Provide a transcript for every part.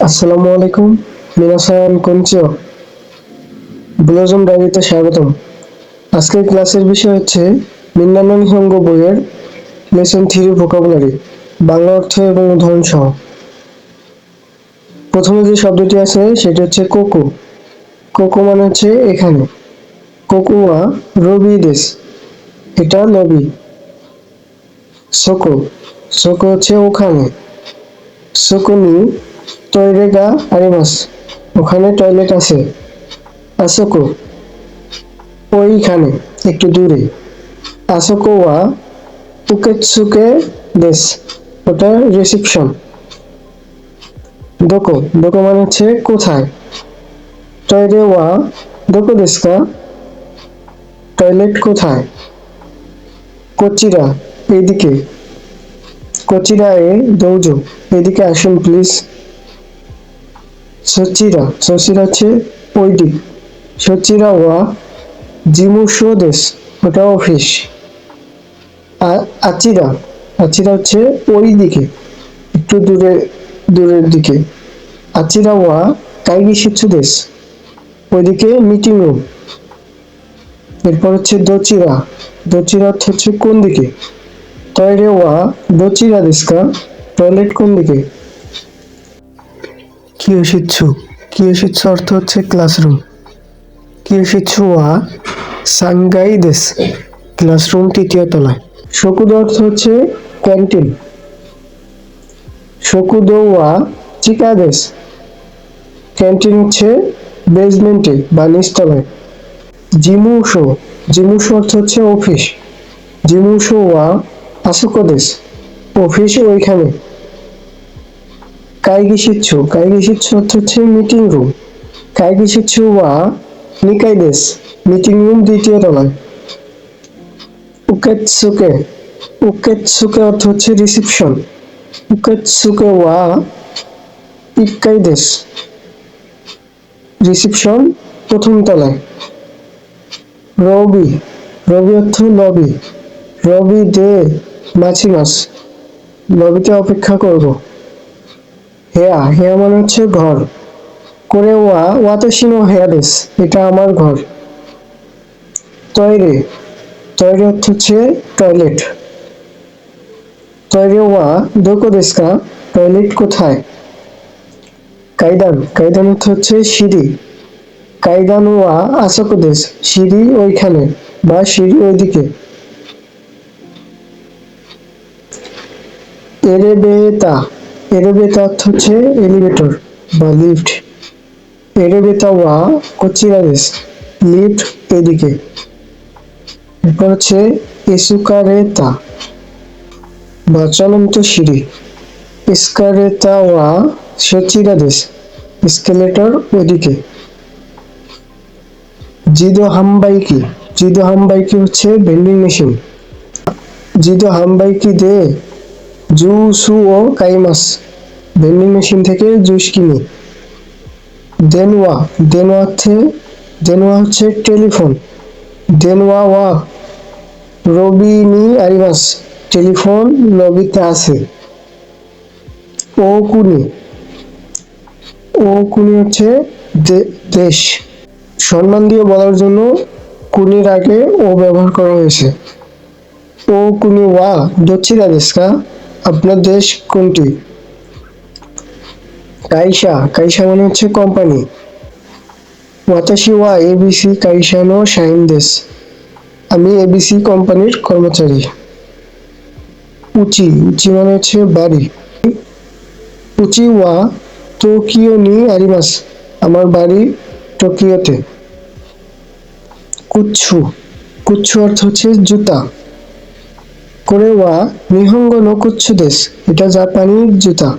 আসসালামু আলাইকুম। মিনাসান কনচিও। ব্লজম ডায়েরিতে স্বাগতম। আজকের ক্লাসের বিষয় হচ্ছে মিন্নানো নিহঙ্গ বইয়ের লেসন 3 ভোকাবুলারি, বাংলা অর্থ এবং উদাহরণ সহ। প্রথমে যে শব্দটি আছে সেটি হচ্ছে কোকো। কোকো মানে হচ্ছে এখানে। কোকোয়া রবি দেশ, এটা নবী। সোকো, সোকো হচ্ছে ওখানে। সোকোনি টয়রেগা আরিমাস, ওখানে টয়লেট আছে। আসোকো ওইখানে, একটু দূরে। আসোকো ওয়া উকেতসুকে দেশ, ওটা রিসেপশন। দোকো, দোকো মানে হচ্ছে কোথায়। টয়রে ওয়া দোকো দেশকা, টয়লেট কোথায়। কোচিরা এইদিকে, কোচিরা এ দৌজো, এদিকে আসুন প্লিজ। সচিরা, সচিরা হচ্ছে ওই দিক। সচিরা ওয়া জিমুশো দেশ, ওটা অফিস। আচিরা, আচিরা হচ্ছে ওই দিকে, একটু দূরে, দূরের দিকে। আচিরা ওয়া কাইগি শিচ্ছু দেশ, ওইদিকে মিটিং রুম। এরপর হচ্ছে দোচিরা, দোচিরা হচ্ছে কোন দিকে। টয়রে ওয়া দোচিরা দেশকা, টয়লেট কোন দিকে। কিয়োশিচ্ছু, কিয়োশিচ্ছু অর্থ হচ্ছে ক্লাসরুম। কিয়োশিচ্ছু ওয়া সাংগাই দেশ, ক্লাসরুম 3য় তলায়। শকুদো অর্থ হচ্ছে ক্যান্টিন। শকুদো ওয়া চিকা দেশ, ক্যান্টিন হচ্ছে বেসমেন্টে বা নিচতলায়। জিমুশো, জিমুশো অর্থ হচ্ছে অফিস। জিমুশো ওয়া আসুকো দেশ, অফিস ওইখানে। কাইগিশিচ্ছু, কাইগিশিচ্ছু অর্থ হচ্ছে মিটিং রুম। কাইগিশিচ্ছু ওয়া নিকাই দেশ, মিটিং রুম 2য় তলায়। উকেতসুকে, উকেতসুকে অর্থ হচ্ছে রিসেপশন। উকেতসুকে ওয়া ইক্কাই দেশ, রিসেপশন 1ম তলায়। রবি, রবি অর্থ লবি। রবি দে মাছিমাস, লবিতে অপেক্ষা করব। হেয়া, হেয়া মানে হচ্ছে ঘর। করে ওয়া ওয়াতাশিনো হেয়া দেশ, এটা আমার ঘর। টয়রে, টয়রে অর্থ হচ্ছে টয়লেট। টয়রে ওয়া দোকো দেশকা, টয়লেট কোথায়। কাইদান, কাইদান অর্থ হচ্ছে সিঁড়ি। কাইদান ওয়া আসোকো দেশ, সিঁড়ি ওইখানে বা সিঁড়ি ওইদিকে। এরেবেতা, এরেবেতা অর্থ হচ্ছে এলিভেটর বা লিফট। এরেবেতা ওয়া কোচিরা দেশ, লিফট এদিকে। এরপর হচ্ছে এসুকারেতা বা চলন্ত সিঁড়ি। এসকারেতা ওয়া সচিরা দেশ, এসকেলেটর ওইদিকে। জিদো হামবাইকি, জিদো হামবাইকি হচ্ছে ভেন্ডিং মেশিন। জিদো হামবাইকি দে জুসু ও কাইমাস, ভেন্ডিং মেশিন থেকে জুস কিনি। দেনওয়া, দেনওয়া হচ্ছে, দেনওয়া হচ্ছে টেলিফোন। দেনওয়া ওয়া রবি নি আরিমাস, টেলিফোন লবিতে আছে। ও কুনি, ও কুনি হচ্ছে দেশ। সম্মান দিয়ে বলার জন্য কুনির আগে ও ব্যবহার করা হয়েছে। ও কুনি ওয়া দোচিরা দেশকা, আপনার দেশ কোনটি। কাইসা, কাইসা মানে হচ্ছে কোম্পানি। ওয়াতাশি ওয়া এবিসি কাইসা নো শাইন দেশ, আমি এবিসি কোম্পানির কর্মচারী। উচি, উচি মানে হচ্ছে বাড়ি। উচি ওয়া টোকিও নি আরিমাস, আমার বাড়ি টোকিওতে। কুচ্ছু, কুচ্ছু অর্থ হচ্ছে জুতা। করে ওয়া নিহঙ্গ নো কুচ্ছু দেশ, এটা জাপানি জুতা।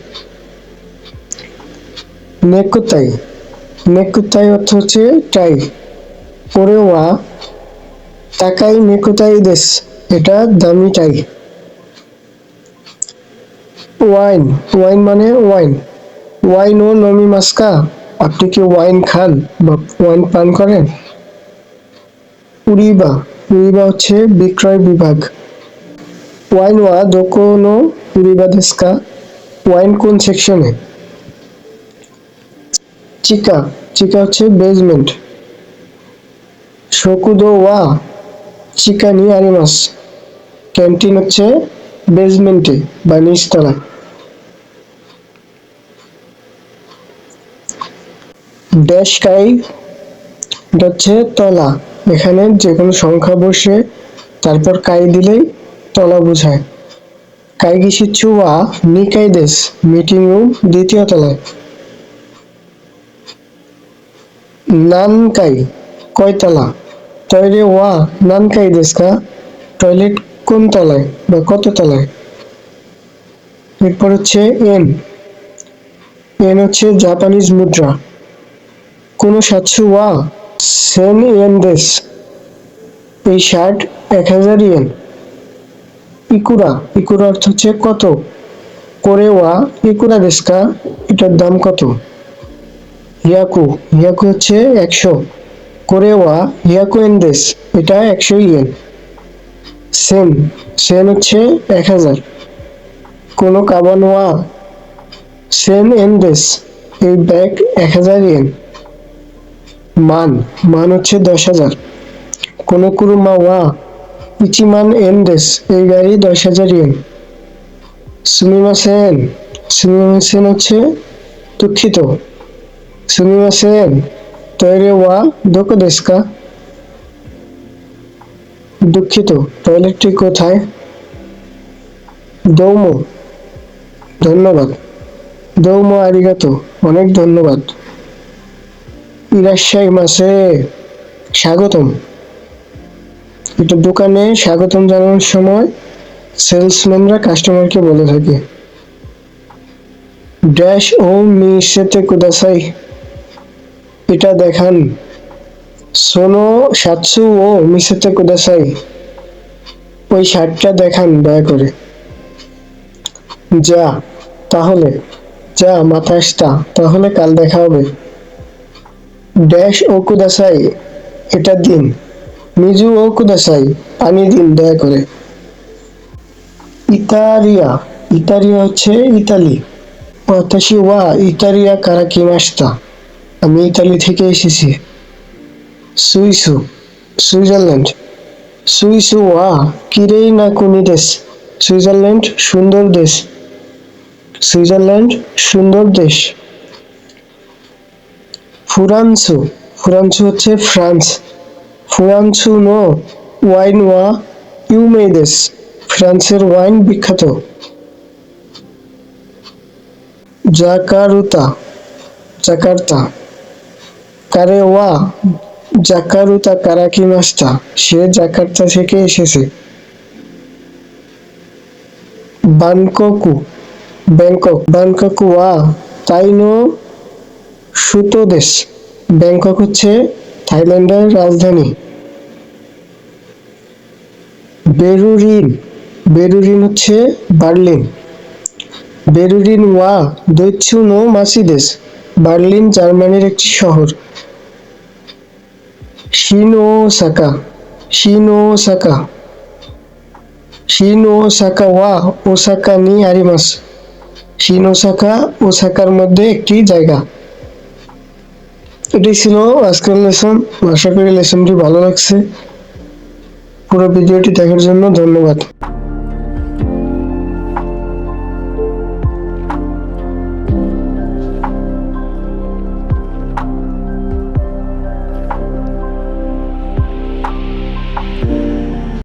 নেকুতাই, নেকুতাই অর্থ হচ্ছে টাই। করে ওয়া তাকাই নেকুতাই দেশ, এটা দামি টাই। ওয়াইন, ওয়াইন মানে ওয়াইন। ওয়াইন ও নমি মাস্কা, আপনি কি ওয়াইন খান বা ওয়াইন পান করেন। উরিবা, উরিবা হচ্ছে বিক্রয় বিভাগ। ওয়াইন ওয়া দোকো নো উরিবা দেশকা, ওয়াইন কোন সেকশনে। চিকা, চিকা হচ্ছে বেসমেন্ট। শকুদো ওয়া চিকা নি আরিমাস, ক্যান্টিন হচ্ছে বেসমেন্টে বা নিচতলায়। ড্যাশ কাই, এটা হচ্ছে তলা। এখানে যে কোনো সংখ্যা বসে তারপর কাই দিলেই তলা বোঝায়। কাইগিশিচ্ছু ওয়া নিকাই দেশ, মিটিং রুম দ্বিতীয় তলায়। নানকাই কয়তলা, টয়লে ওয়া নানকাই দেশ কা, টয়লেট কোন তলায় বা কত তলায়। এরপর হচ্ছে এন, এন হচ্ছে জাপানিজ মুদ্রা। কোন সাতশো ওয়া সেন ইয়েন দেশ, এই শার্ট 1000 ইয়েন। ইকুরা, ইকুরা অর্থ হচ্ছে কত। করে ওয়া ইকুরা দেশ কা, এটার দাম কত। হিয়াকু, হিয়াকু হচ্ছে 100। করে ওয়া হিয়াকু এন দেশ, এটা 100 ইয়েন। সেন, সেন হচ্ছে 1000। কোন কাবান ওয়া সেন এন দেশ, এই ব্যাগ 1000 ইয়েন। মান, মান হচ্ছে 10,000। কোন কুরুমা ওয়া ইচিমান এন দেশ, এই গাড়ি 10,000 ইয়েন। সুমিমাসেন, সুমিমাসেন হচ্ছে দুঃখিত। সুমিমাসেন টয়লে ওয়া দোকো দেশু কা, দুঃখিত টয়লেটটি কোথায়। দৌমো, ধন্যবাদ। দৌমো আরিগাতো, অনেক ধন্যবাদ। ইরাশ্বাই মাসে, স্বাগতম। এটা দোকানে স্বাগতম জানানোর সময় সেলসম্যানরা কাস্টমারকে বলে থাকে। ড্যাশ ও মিসেতে কুদাসাই, এটা দেখান। সোনো সাতসু ও মিসেতে কুদাসাই, ওই শার্টটা দেখান দয়া করে। যা, তাহলে। যা মাতাস্তা, তাহলে কাল দেখা হবে। ড্যাশ ও কুদাসাই, এটা দিন। মিজু ও কুদাসাই, পানি দিন দয়া করে। ইতারিয়া, ইতারিয়া হচ্ছে ইতালি। ওয়াতাশি ওয়া ইতারিয়া কারা কিমাশতা, আমি ইতালি থেকে এসেছি। সুইসু, সুইজারল্যান্ড। সুইসু ওয়া কিরেই না কুনি দেশ, সুইজারল্যান্ড সুন্দর দেশ। সুইজারল্যান্ড সুন্দর দেশ। ফুরানসু, ফুরানসু হচ্ছে ফ্রান্স। ফুরানসু নো ওয়াইন ওয়া ইউমেই দেশ, ফ্রান্সের ওয়াইন বিখ্যাত। জাকারুতা, জাকার্তা। কারে ওয়া জাকারুতা কারাকিমাস্তা, সে জাকার্তা থেকে এসেছে। বানককু, ব্যাংকক। বানককু ওয়া তাইনো সুতো দেশ, ব্যাংকক হচ্ছে থাইল্যান্ডের রাজধানী। বেরুরিন, বেরুরিন হচ্ছে বার্লিন। বেরুরিন ওয়া দৈত্সু নো মাসি দেশ, বার্লিন জার্মানির একটি শহর। শিনোসাকা, শিনোসাকা। শিনোসাকা ওয়া ওসাকা নি আরিমাস, শিনোসাকা ওসাকার মধ্যে একটি জায়গা। এটাই ছিল আজকের লেসন। আশা করি লেসনটি ভালো লাগছে। পুরো ভিডিওটি দেখার জন্য ধন্যবাদ।